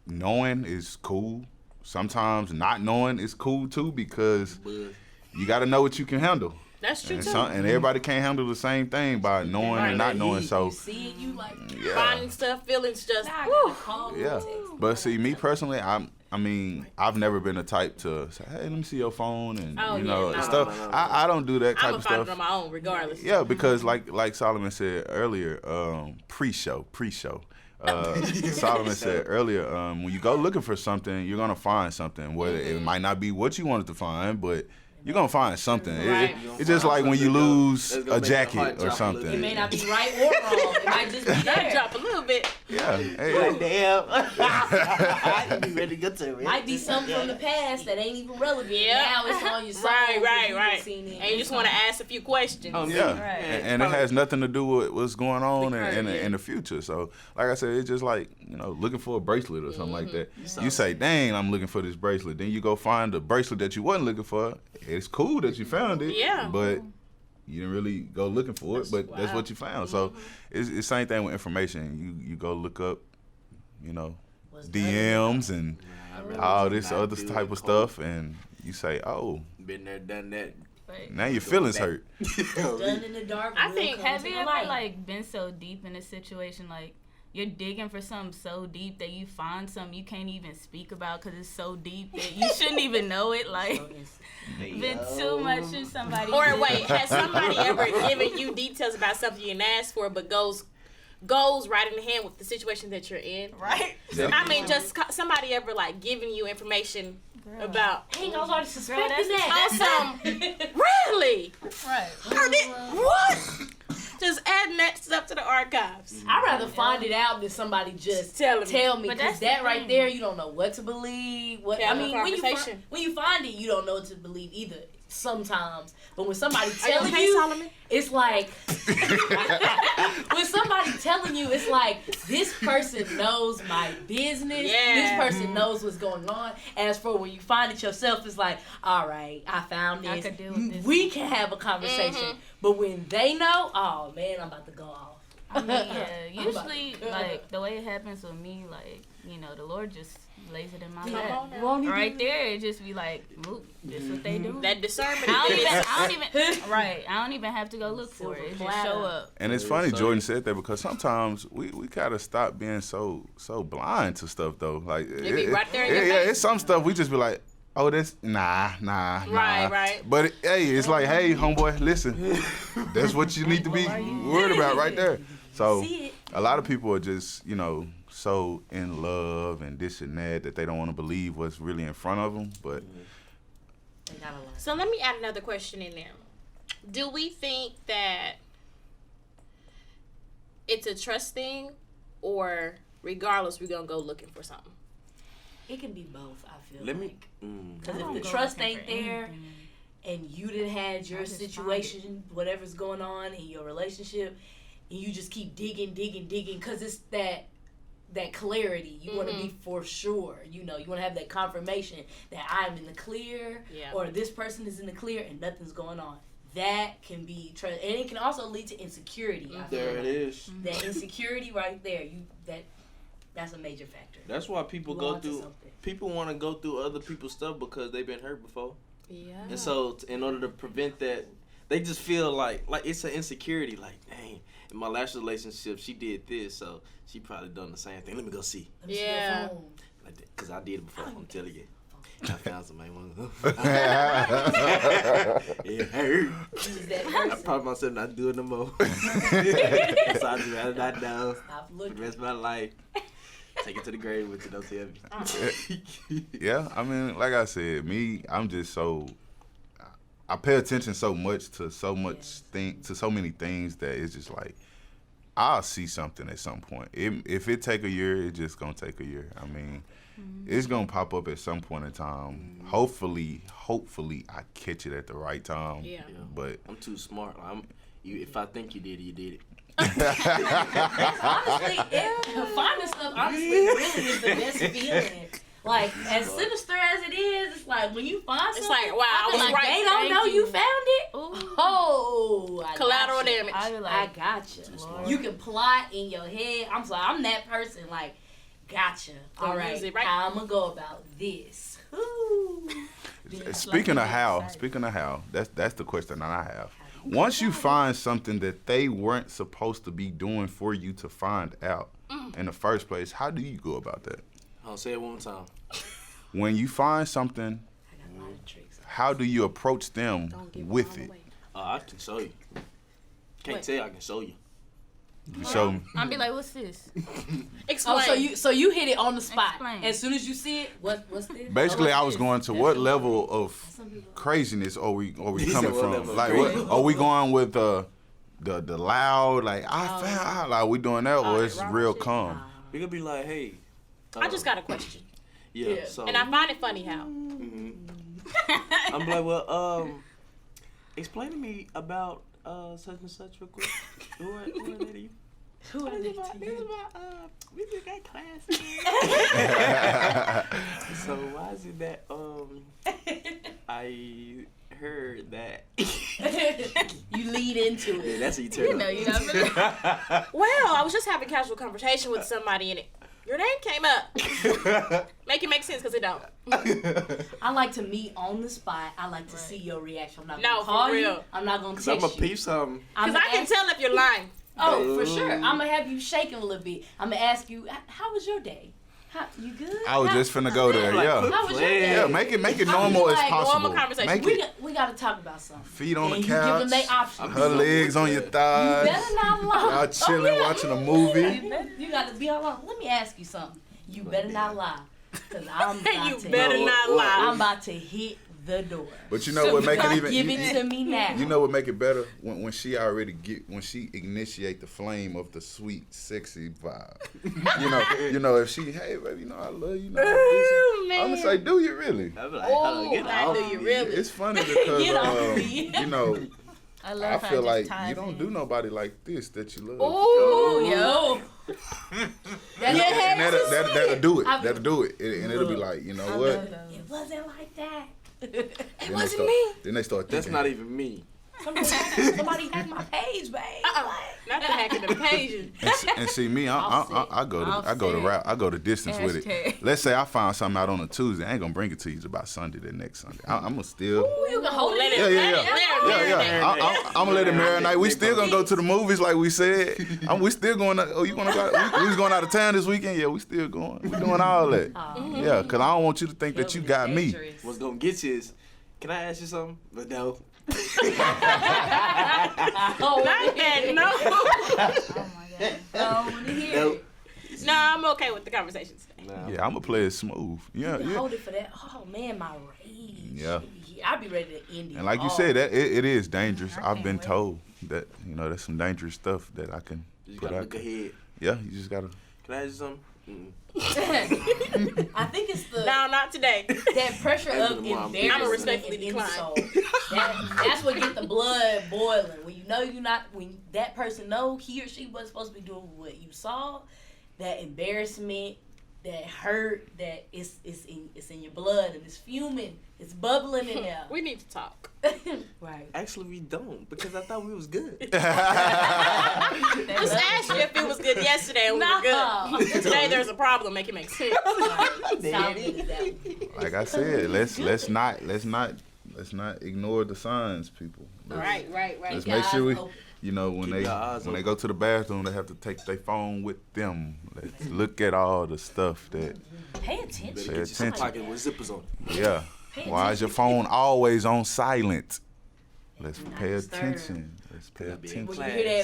knowing is cool. Sometimes not knowing is cool too, because you got to know what you can handle. That's true, too. And everybody can't handle the same thing by knowing and not knowing. So you see it, you like finding stuff, feelings just yeah. But see, me personally, I mean, I've never been the type to say, hey, let me see your phone and stuff. No. I don't do that type of stuff. I'm gonna find it on my own regardless. Yeah, because like Solomon said earlier, pre-show. Solomon said earlier, when you go looking for something, you're gonna find something. Whether it might not be what you wanted to find, but you're gonna find something. Right. It's just like when you lose a jacket or something. It may not be right or wrong. It might just be there. Drop a little bit. Yeah. Like, damn. You ready to go to it? Might be something from the past that ain't even relevant. Yeah. Now it's on your soul. Right. And you just want to ask a few questions. Yeah. Right. And it has nothing to do with what's going on in the future. So, like I said, it's just like, looking for a bracelet or something like that. You say, dang, I'm looking for this bracelet. Then you go find the bracelet that you wasn't looking for. It's cool that you found it. Yeah. But you didn't really go looking for it, but that's what you found. So it's the same thing with information. You go look up, DMs and all this other type of stuff, and you say, oh. Been there, done that. Now your feelings hurt. Done in the dark. I think, have you ever been so deep in a situation, like you're digging for something so deep that you find something you can't even speak about because it's so deep that you shouldn't even know it? Like, been too much in somebody. Or wait, has somebody ever given you details about something you didn't ask for, but goes right in hand with the situation that you're in? Right. I mean, just somebody ever giving you information about. Hey, I was already suspecting that. Awesome. Really? Right. What? Just adding that stuff to the archives. I'd rather find it out than somebody just tell me. Because that right there, you don't know what to believe. When you find it, you don't know what to believe either. Sometimes, but when somebody telling you, it's like when somebody telling you, it's like this person knows my business. Yeah. This person knows what's going on. As for when you find it yourself, it's like, all right, I found this. I could deal with this. We can have a conversation. But when they know, oh man, I'm about to go off. I mean, yeah. Usually, the way it happens with me, the Lord just lays it in my lap. Right there, it just be like, whoop, this what they do. That discernment. I don't even have to go look for it. It just show up. And it's funny Jordan said that, because sometimes we gotta stop being so blind to stuff though. Like it be right there in your face. It's some stuff we just be like, oh, this nah. Right. But it's like, hey, homeboy, listen, that's what you need to be worried about right there. So a lot of people are just, so in love and this and that they don't want to believe what's really in front of them. But so let me add another question in there. Do we think that it's a trust thing, or regardless we're gonna go looking for something? It can be both. I feel because if the trust ain't there, and you done had your situation, whatever's going on in your relationship, and you just keep digging, because it's that clarity. You want to be for sure. You want to have that confirmation that I'm in the clear, or this person is in the clear, and nothing's going on. That can be trust, and it can also lead to insecurity. There it is. That insecurity right there. That's a major factor. That's why people People want to go through other people's stuff because they've been hurt before. Yeah. And so, in order to prevent that, they just feel like it's an insecurity. Like, dang, in my last relationship, she did this, so she probably done the same thing. Let me go see. Yeah. Like that, because I did it before. I'm telling you. I found somebody. It hurt. I promised myself not to do it no more. So I'd rather not know for the rest of my life. Take it to the grave with you, don't tell me. Yeah, I mean, like I said, I'm just so, I pay attention so much to so many things that it's just like I'll see something at some point. If it take a year, it's just gonna take a year. I mean, it's gonna pop up at some point in time. Hopefully, I catch it at the right time. Yeah. But I'm too smart. If I think you did it, you did it. Honestly, finding stuff really is the best feeling. Like, as sinister as it is, it's like when you find something, It's like, wow, I was like, right. they don't know you found it. Ooh. Oh, I Collateral gotcha. damage. I be I like, gotcha. Lord. You can plot in your head. I'm sorry, I'm that person. Like, gotcha. All Don't right, use it, right? how I'm gonna go about this? Ooh. speaking of how, that's the question that I have. Once you find something that they weren't supposed to be doing for you to find out in the first place, how do you go about that? I'll say it one time. When you find something, I got a lot of tricks. how do you approach them Don't give with all it? away. I can show you. Can't Wait. tell you, I can show you. You show me. I'll be like, what's this? Explain. Oh, so you hit it on the spot. Explain. As soon as you see it, what's this? Basically, Oh, I what's was this? going to what level of craziness are we He coming said what from? level of Like, crazy? are we going with the loud? Like, I found out. Like, we doing that, or it's real calm? We could be like, hey. I just got a question. Yeah. So. And I find it funny how. I'm like, well, explain to me about such and such real quick. Who are they to you? Who are they to This is you? my we just got class. So why is it that I heard that You lead into yeah, it. that's how you turn No, up. you don't really. Well, I was just having a casual conversation with somebody and your name came up. Make it make sense because it don't. I like to meet on the spot. I like to see your reaction. I'm not No, gonna for call you. real. I'm not gonna Cause text I'm a you. peep something. Because I can tell if you're lying. Oh, for sure. I'm gonna have you shaking a little bit. I'm gonna ask you, how was your day? You good? I was just finna go there. Like, Yeah, How was your day? yeah. Make it I was normal as like, possible. normal conversation. Make We, it we gotta talk about something. feet on And the you give them couch. their options. Her legs on your You thighs. better not lie. Y'all chilling, watching a movie. You gotta be all alone. Let me ask you something. You better not lie. Cause I'm about You to better hit, not lie. I'm about to hit the door. But you know what make it even? Give it to me now. You know what make it better when she initiate the flame of the sweet, sexy vibe. you know if she, hey baby, I love you. Ooh, man. I'm gonna say, do you really? I'd be like, hold on, get I off do you me. really? It's funny because Get off me. I I love how feel it like just ties you don't in. do nobody like this that you love. Ooh, Yo. And that'll do it. I- That'll do it. And it'll be like, you know what? It wasn't like that. It wasn't me. Then they start That's thinking. not even me. Somebody hacked my page, babe. not the hacking the pages. And see me, I go the distance with it. Hashtag. Let's say I found something out on a Tuesday, I ain't gonna bring it to you about Sunday the next Sunday. I'm gonna still. You can hold Let it. it, Yeah. let it marinate. I'm gonna let it marinate. We still gonna go to the movies like we said. We still going. You gonna go? We was going out of town this weekend. Yeah, we still going. We doing all that. Yeah, cause I don't want you to think that you got me. What's gonna get you is, can I ask you something? But no. Not that, no. Oh my god. I want to hear Nope. it. No, I'm okay with the conversations. No. Yeah, I'm gonna play it smooth. Yeah, You can yeah. hold it for that. Oh man, my rage. Yeah. I'll be ready to end it. And like you all. said, that it is dangerous. I I've can't been wait. told that there's some dangerous stuff that I can You put gotta out look there. ahead. Yeah, you just gotta. Can I ask you something? I think it's the No, not today. that pressure of I'ma embarrassment I'ma respectfully and decline. insult. That's what get the blood boiling. When you know you're not, when that person know he or she wasn't supposed to be doing what you saw, that embarrassment, that hurt, that it's in your blood and it's fuming, it's bubbling in there. We need to talk. Right. Actually, we don't, because I thought we was good. Just asked you if it was good yesterday and we were good. Today there's a problem. Make it make sense. Like I said, let's not ignore the signs, people. Right. Let's make sure we, when Keep they your eyes when they open. go to the bathroom, they have to take their phone with them. Let's look at all the stuff that. Pay attention. Better Pay get you some attention. pocket with zippers on it. Yeah. Why is your phone always on silent? Let's pay disturb. attention. Let's pay Gotta be in attention. When you hear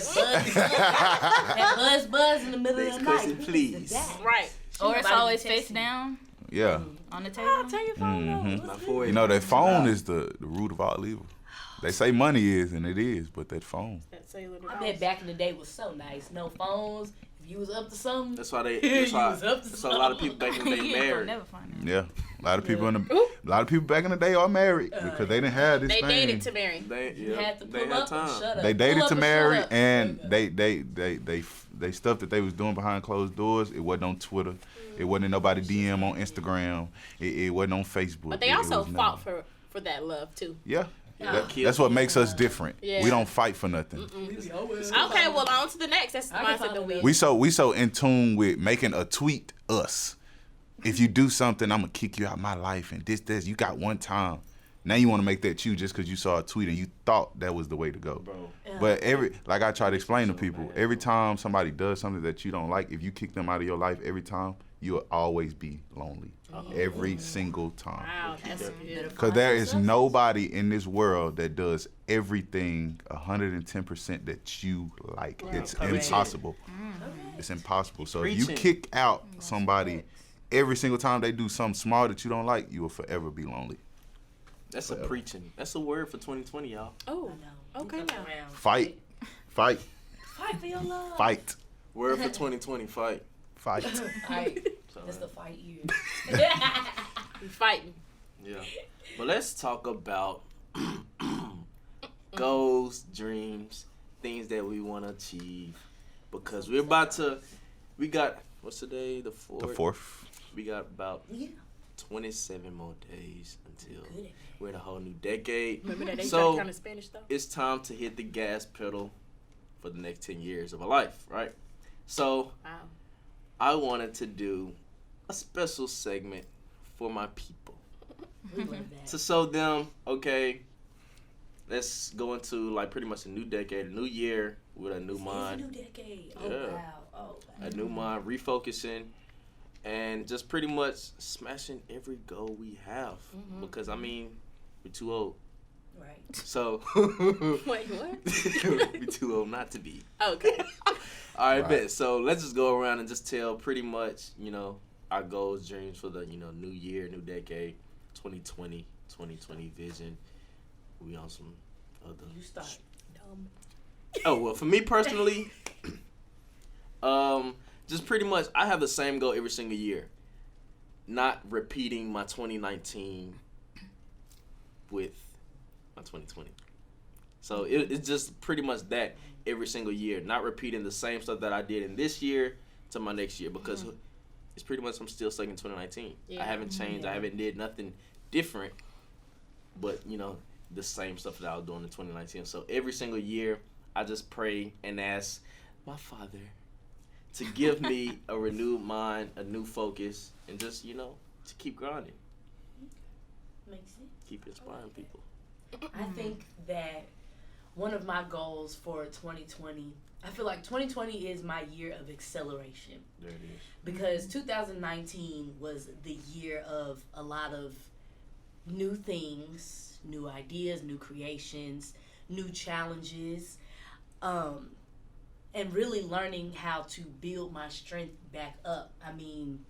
that buzz in the middle Next of the night. question, please. Right. Or it's Nobody always be face texting. down Yeah. on the table. Turn your phone on. My forehead. That phone is the root of all evil. They say money is, and it is, but that phone. That cellular I bet back in the day was so nice. No phones. If you was up to something, That's why they. you That's why. was up to That's why a lot of people back in the day You ain't gonna married. never find out. Yeah, a lot of people a lot of people back in the day are married because they didn't have this They thing. dated to marry. They, you yeah, had to they pull had up and time. shut up. They Pull dated up to and marry, shut up. and There you they stuff that they was doing behind closed doors. It wasn't on Twitter. It wasn't in nobody DM on Instagram. It wasn't on Facebook. But they It also was fought nothing. for that love too. Yeah. Yeah. That's what makes us different. Yeah. We don't fight for nothing. Okay, well on to the next. That's the I can mindset that follow we. We so in tune with making a tweet us. If you do something, I'm gonna kick you out my life and this. You got one time. Now you want to make that you just because you saw a tweet and you thought that was the way to go. Bro. But like I try to explain to people, every time somebody does something that you don't like, if you kick them out of your life every time, you'll always be lonely. Every single time. Wow, that's beautiful. Because there is nobody in this world that does everything 110% that you like. It's impossible. It's impossible. So if you Preaching. kick out somebody every single time they do something small that you don't like, you will forever be lonely. That's a preaching. That's a word for 2020, y'all. Oh, okay now. Fight. Fight. Fight for your love. Fight. Word for 2020, fight. Fight. Fight. So, That's the fight year. We fighting. yeah. But let's talk about goals, dreams, things that we want to achieve. Because we got, what's today? The 4th? The 4th. We got about Yeah. 27 more days until Good. we're in a whole new decade. Remember that they So- tried kind of Spanish though. It's time to hit the gas pedal for the next 10 years of our life, right? So Wow. I wanted to do a special segment for my people We love that. to show them, okay, let's go into like pretty much a new decade, a new year with a new It's a mind, new decade. Oh, Yeah. wow. Oh, wow. a new mind, refocusing, and just pretty much smashing every goal we have. Because I mean, we're too old, Right. so Wait, what? we're too old not to be. Okay. All right, Right. bet. So let's just go around and just tell pretty much, our goals, dreams for the, new year, new decade, 2020 vision. We on some other. You start. Oh, well, for me personally, just pretty much, I have the same goal every single year. Not repeating my 2019 with my 2020. So it's just pretty much that every single year. Not repeating the same stuff that I did in this year to my next year because it's pretty much I'm still stuck in 2019. Yeah. I haven't changed. I haven't did nothing different, but the same stuff that I was doing in 2019. So every single year, I just pray and ask my Father to give me a renewed mind, a new focus, and just to keep grinding, Makes sense. keep inspiring people. I think that one of my goals for 2020, I feel like 2020 is my year of acceleration There it is. because 2019 was the year of a lot of new things, new ideas, new creations, new challenges, and really learning how to build my strength back up. I mean,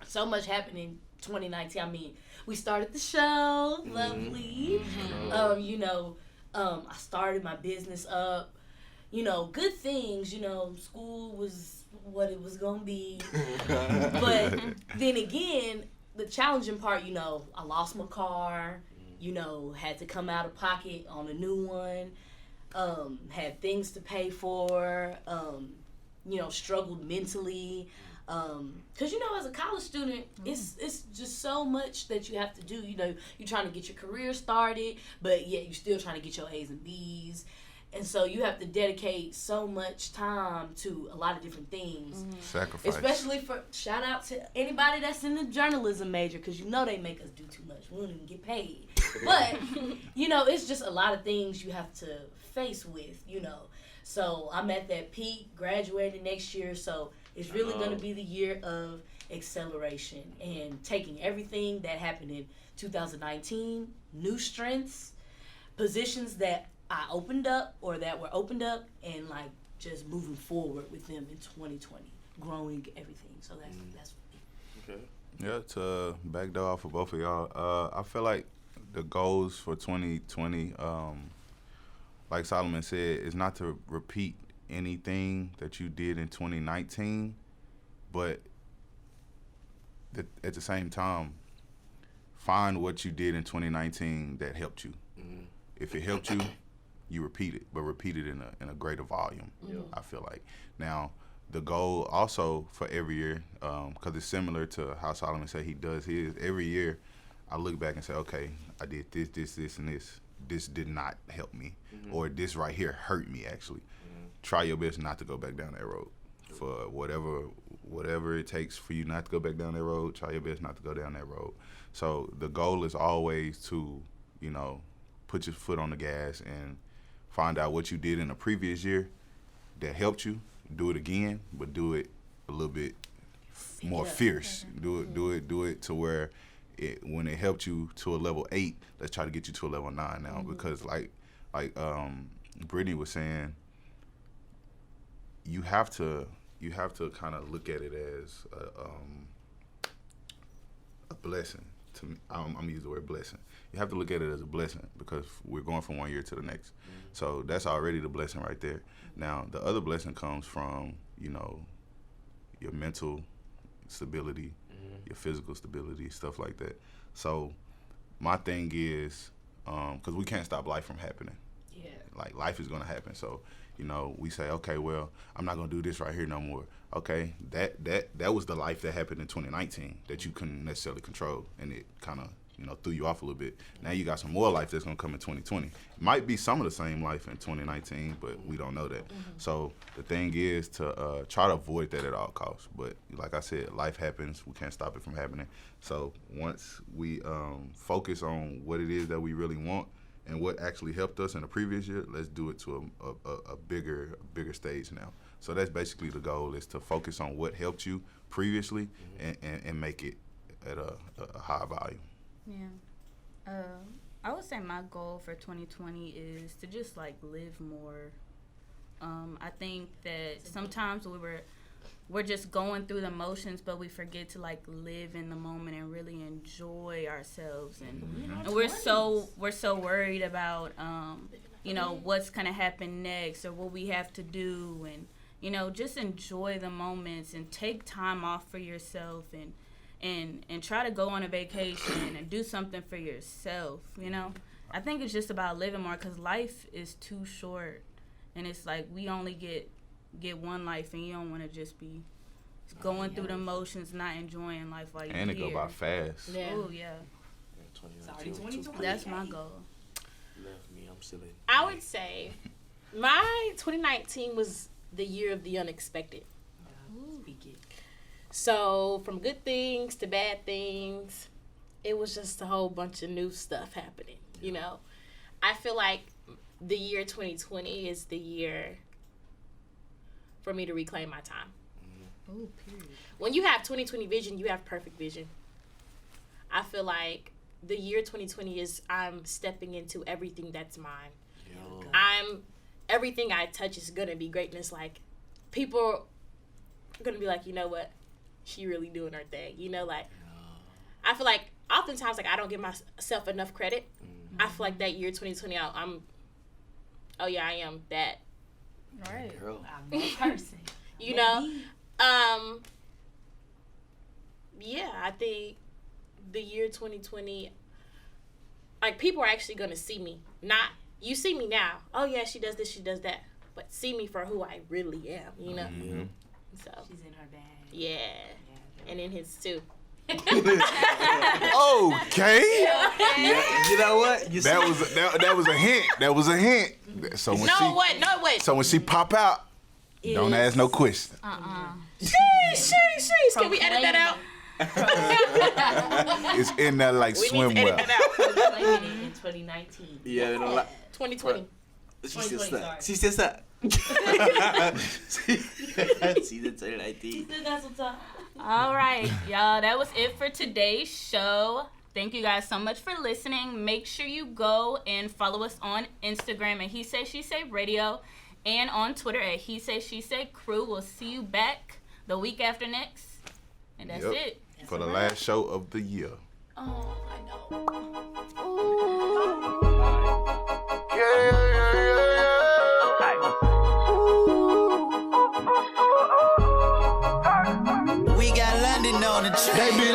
so much happened in 2019. I mean, we started the show, lovely. I started my business up. Good things. School was what it was gonna be. But then again, the challenging part, I lost my car. Had to come out of pocket on a new one. Had things to pay for. Struggled mentally. Because as a college student, it's just so much that you have to do. You're trying to get your career started, but yet you're still trying to get your A's and B's. And so you have to dedicate so much time to a lot of different things. Sacrifice. Especially for, shout out to anybody that's in the journalism major, because they make us do too much. We don't even get paid. But, it's just a lot of things you have to face with, So I'm at that peak, graduating next year, so it's really going to be the year of acceleration and taking everything that happened in 2019, new strengths, positions that I opened up or that were opened up, and just moving forward with them in 2020, growing everything. So that's Okay. Yeah, to backdoor off of both of y'all, I feel like the goals for 2020, like Solomon said, is not to repeat anything that you did in 2019, but at the same time, find what you did in 2019 that helped you. Mm-hmm. If it helped you, you repeat it, but repeat it in a greater volume. I feel like. Now, the goal also for every year, because it's similar to how Solomon said he does his, every year I look back and say, okay, I did this, and this. This did not help me, or this right here hurt me, actually. Try your best not to go back down that road. For whatever it takes for you not to go back down that road, try your best not to go down that road. So the goal is always to, put your foot on the gas and find out what you did in the previous year that helped you. Do it again, but do it a little bit more fierce. Do it to where when it helped you to a level 8, let's try to get you to a level 9 now. Because like Brittany was saying, you have to kind of look at it as a blessing. To me, I'm gonna use the word blessing. You have to look at it as a blessing because we're going from one year to the next. So that's already the blessing right there. Now the other blessing comes from your mental stability, your physical stability, stuff like that. So my thing is, because we can't stop life from happening. Yeah. Like life is gonna happen. So we say, okay, well, I'm not gonna do this right here no more. Okay, that was the life that happened in 2019 that you couldn't necessarily control, and it kind of threw you off a little bit. Now you got some more life that's gonna come in 2020. Might be some of the same life in 2019, but we don't know that. So the thing is to try to avoid that at all costs. But like I said, life happens. We can't stop it from happening. So once we focus on what it is that we really want and what actually helped us in the previous year, let's do it to a bigger stage now. So that's basically the goal, is to focus on what helped you previously and make it at a high volume. Yeah. I would say my goal for 2020 is to just live more. I think that sometimes we're just going through the motions, but we forget to live in the moment and really enjoy ourselves. And we're so worried about what's gonna happen next or what we have to do, and just enjoy the moments and take time off for yourself and try to go on a vacation and do something for yourself. I think it's just about living more, because life is too short, and it's we only get one life, and you don't want to just be going through the motions, not enjoying life while you're here. And it go by fast. Yeah. Oh, yeah. Sorry, 2020. That's my goal. Left me, I'm silly. I would say my 2019 was the year of the unexpected. Speak it. So from good things to bad things, it was just a whole bunch of new stuff happening. I feel like the year 2020 is the year for me to reclaim my time. Oh, period. When you have 2020 vision, you have perfect vision. I feel like the year 2020 is I'm stepping into everything that's mine. Everything I touch is gonna be greatness. People are gonna be like, you know what, she really doing her thing. I feel like oftentimes I don't give myself enough credit. I feel like that year 2020, I am that. Right. Girl. I'm that person. I think the year 2020, people are actually going to see me. Not, you see me now. Oh, yeah, she does this, she does that. But see me for who I really am, Mm-hmm. So. She's in her bag. Yeah. And in his too. Okay. Yeah, you know what? That was a hint. That was a hint. So when wait. So when she pop out, don't ask no questions. Sheesh. Can we edit that out? It's in that We swimwear. need to edit that out. In 2019. Yeah, 2020. She says that. See the 2019. Still got some time. All right, y'all. That was it for today's show. Thank you guys so much for listening. Make sure you go and follow us on Instagram at HeSaySheSay Radio and on Twitter at HeSaySheSay Crew. We'll see you back the week after next. And that's it. For the last show of the year. Oh, I know. Yeah. They be